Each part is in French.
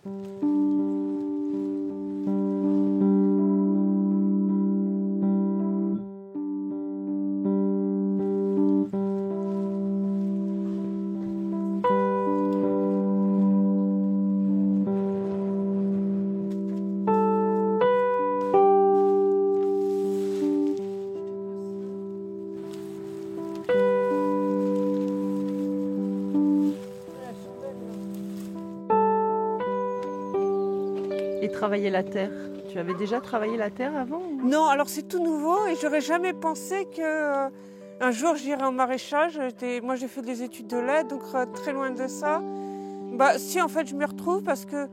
Et travailler la terre. Tu avais déjà travaillé la terre avant? Non, alors c'est tout nouveau et j'aurais jamais pensé que un jour j'irais en maraîchage. Moi j'ai fait des études de lait, donc très loin de ça. Si en fait je m'y retrouve parce que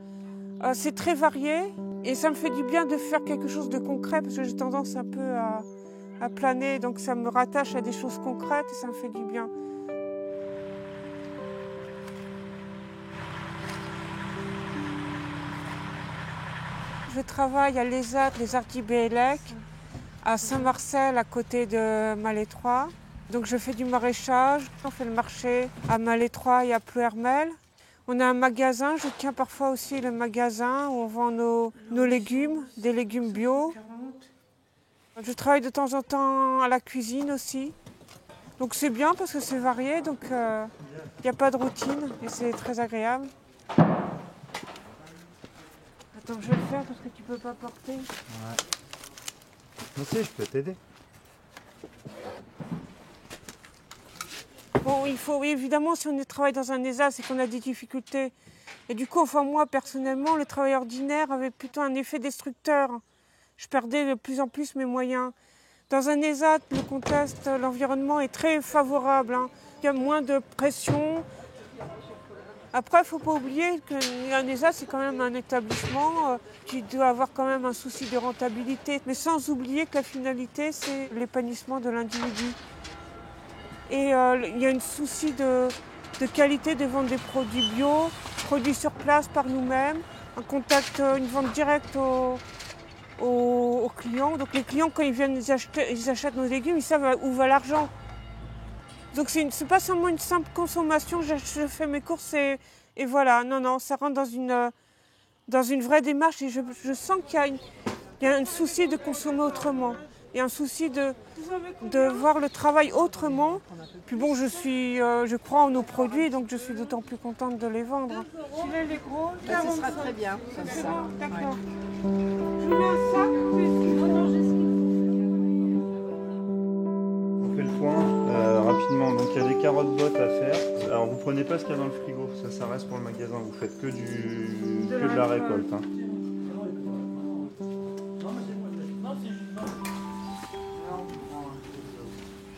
c'est très varié et ça me fait du bien de faire quelque chose de concret parce que j'ai tendance un peu à planer, donc ça me rattache à des choses concrètes et ça me fait du bien. Je travaille à l'ESAT, les Arts Bélec, à Saint-Marcel, à côté de Malétroit. Donc je fais du maraîchage, on fait le marché à Malétroit et à Plouermel. On a un magasin, je tiens parfois aussi le magasin où on vend nos légumes, des légumes bio. Je travaille de temps en temps à la cuisine aussi. Donc c'est bien parce que c'est varié, donc il n'y a pas de routine et c'est très agréable. Attends, je vais le faire parce que tu peux pas porter. Ouais. Moi aussi, je peux t'aider. Bon, oui, évidemment, si on travaille dans un ESA, c'est qu'on a des difficultés. Et du coup, enfin, moi, personnellement, le travail ordinaire avait plutôt un effet destructeur. Je perdais de plus en plus mes moyens. Dans un ESAT, le contexte, l'environnement est très favorable. Il y a moins de pression. Après, il ne faut pas oublier qu'un ESAT, c'est quand même un établissement qui doit avoir quand même un souci de rentabilité. Mais sans oublier que la finalité, c'est l'épanouissement de l'individu. Et il y a un souci de qualité de vente des produits bio, produits sur place par nous-mêmes, un contact, une vente directe aux clients. Donc les clients, quand ils viennent, ils achètent nos légumes, ils savent où va l'argent. Donc c'est pas seulement une simple consommation, je fais mes courses et voilà. Non, ça rentre dans une vraie démarche et je sens qu'il y a un souci de consommer autrement. Il y a un souci de voir le travail autrement. Puis bon, je crois en nos produits, donc je suis d'autant plus contente de les vendre. Celui-là, il est gros, Ce sera très bien, comme ça. D'accord. Je vous mets un sac. On fait le point rapidement. Donc il y a des carottes bottes à faire. Alors vous prenez pas ce qu'il y a dans le frigo, ça reste pour le magasin. Vous faites que de la récolte. Hein.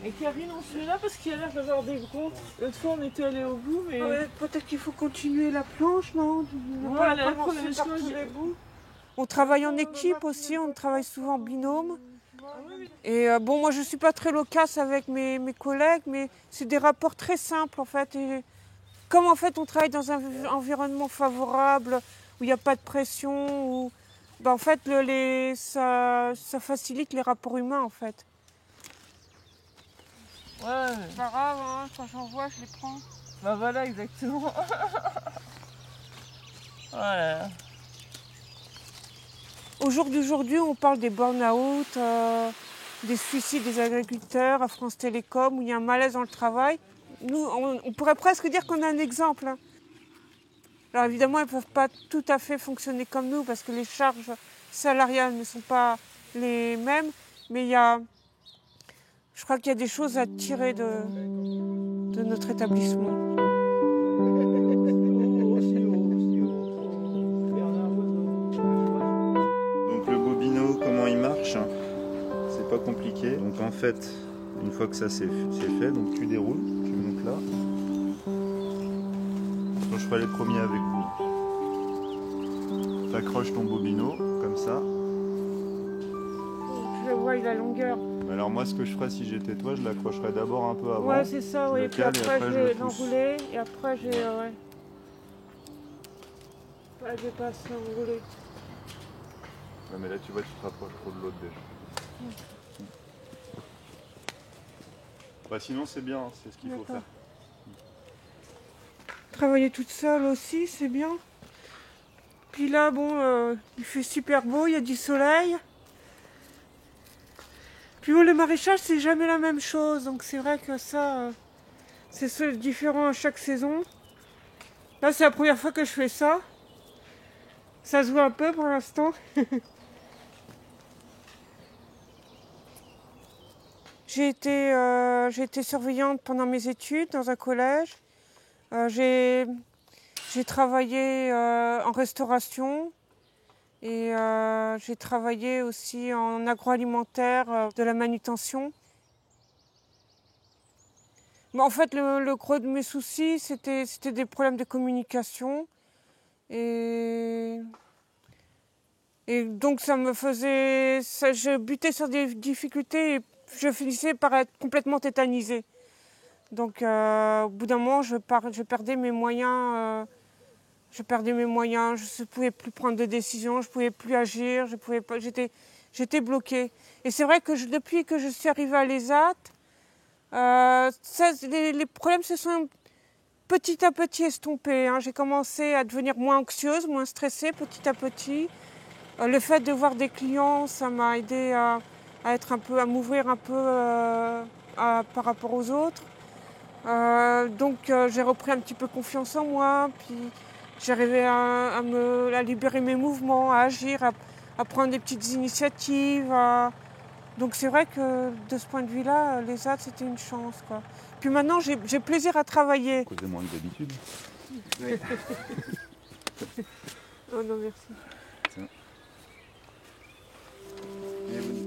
Et Karine, on se met là parce qu'il y a l'air d'avoir des gros. L'autre fois, on était allé au bout, mais. Ouais, peut-être qu'il faut continuer la planche, non? Voilà, par tous les bouts. On travaille en équipe aussi, on travaille souvent en binôme. Et bon, moi je ne suis pas très loquace avec mes collègues, mais c'est des rapports très simples en fait. Et comme en fait on travaille dans un environnement favorable, où il n'y a pas de pression, où, en fait ça facilite les rapports humains en fait. Ouais. C'est pas grave, hein, quand j'en vois, je les prends. Bah voilà, exactement. Voilà. Au jour d'aujourd'hui, on parle des burn-out, des suicides des agriculteurs à France Télécom, où il y a un malaise dans le travail. Nous, on pourrait presque dire qu'on a un exemple. Hein. Alors évidemment, ils ne peuvent pas tout à fait fonctionner comme nous, parce que les charges salariales ne sont pas les mêmes, mais je crois qu'il y a des choses à tirer de notre établissement. Donc le bobino, comment il marche? C'est pas compliqué. Donc en fait, une fois que ça c'est fait, donc tu déroules, tu montes là. Moi, je ferai les premiers avec vous. Tu accroches ton bobino, comme ça. Je vois la longueur. Alors moi, ce que je ferais si j'étais toi, je l'accrocherais d'abord un peu avant. Ouais, c'est ça, oui. Puis après, je vais l'enrouler et après, ouais. Pas dépasser l'enrouler. Ouais, mais là, tu vois, tu te rapproches trop de l'autre déjà. Bah, sinon, c'est bien, hein, c'est ce qu'il faut faire. Travailler toute seule aussi, c'est bien. Puis là, bon, il fait super beau, il y a du soleil. Puis bon, le maraîchage, c'est jamais la même chose. Donc c'est vrai que ça, c'est différent à chaque saison. Là, c'est la première fois que je fais ça. Ça se voit un peu pour l'instant. J'ai été surveillante pendant mes études dans un collège. J'ai travaillé en restauration et j'ai travaillé aussi en agroalimentaire, de la manutention. Mais en fait, le gros de mes soucis, c'était des problèmes de communication. Et donc ça me faisait... je butais sur des difficultés et je finissais par être complètement tétanisée. Donc au bout d'un moment, je perdais mes moyens. Je ne pouvais plus prendre de décision, je ne pouvais plus agir, j'étais bloquée. Et c'est vrai que depuis que je suis arrivée à l'ESAT, les problèmes se sont petit à petit estompés. Hein. J'ai commencé à devenir moins anxieuse, moins stressée petit à petit. Le fait de voir des clients, ça m'a aidé à m'ouvrir un peu par rapport aux autres. Donc j'ai repris un petit peu confiance en moi, puis j'arrivais à libérer mes mouvements, à agir, à prendre des petites initiatives. Donc c'est vrai que de ce point de vue-là, l'ESAT, c'était une chance, quoi. Puis maintenant, j'ai plaisir à travailler. Cause de moins d'habitude. Oui. Oh non, merci.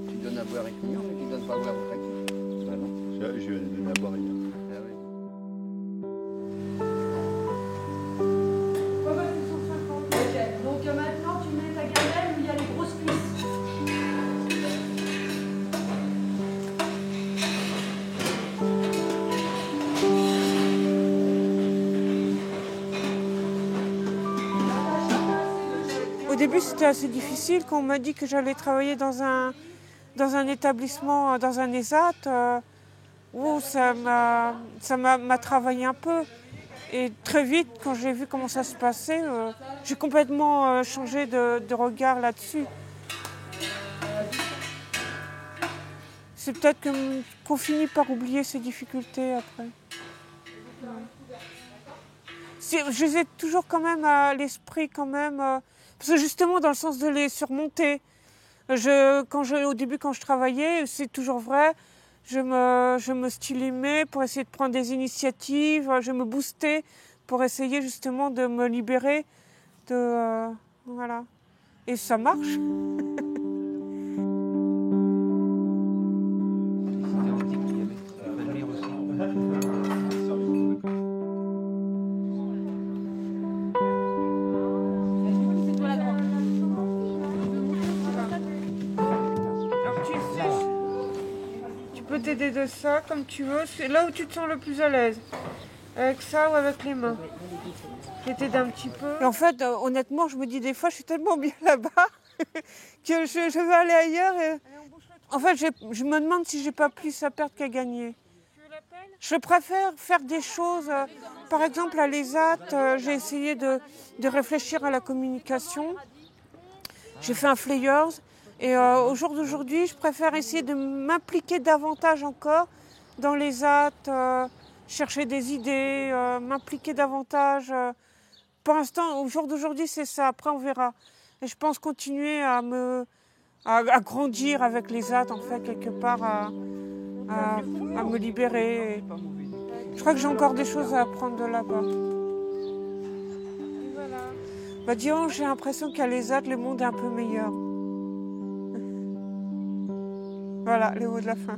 Tu donnes à boire à clients, mais tu ne donnes pas à boire aux clients. Ah non, je vais donner à boire hier. Ah ouais. Donc maintenant tu mets ta gamelle où il y a les grosses cuisses. Au début, c'était assez difficile quand on m'a dit que j'allais travailler dans un établissement, dans un ESAT. Où ça m'a travaillé un peu. Et très vite, quand j'ai vu comment ça se passait, j'ai complètement changé de regard là-dessus. C'est peut-être qu'on finit par oublier ces difficultés après. Je les ai toujours quand même à l'esprit, quand même, parce que justement dans le sens de les surmonter. Au début, quand je travaillais, c'est toujours vrai, je me stilimais pour essayer de prendre des initiatives, je me boostais pour essayer justement de me libérer voilà. Et ça marche. T'aider de ça comme tu veux, c'est là où tu te sens le plus à l'aise, avec ça ou avec les mains. Je vais t'aider un petit peu. Et en fait, honnêtement, je me dis des fois, je suis tellement bien là-bas que je veux aller ailleurs. Et... En fait, je me demande si j'ai pas plus à perdre qu'à gagner. Je préfère faire des choses. Par exemple, à l'ESAT, j'ai essayé de réfléchir à la communication. J'ai fait un flyers. Et au jour d'aujourd'hui, je préfère essayer de m'impliquer davantage encore dans les actes, chercher des idées, m'impliquer davantage. Pour l'instant, au jour d'aujourd'hui, c'est ça. Après, on verra. Et je pense continuer à grandir avec les actes, en fait, quelque part, à me libérer. Je crois que j'ai encore des choses à apprendre de là-bas. Voilà. Bah, disons, j'ai l'impression qu'à l'ESAT, le monde est un peu meilleur. Voilà, le mot de la fin.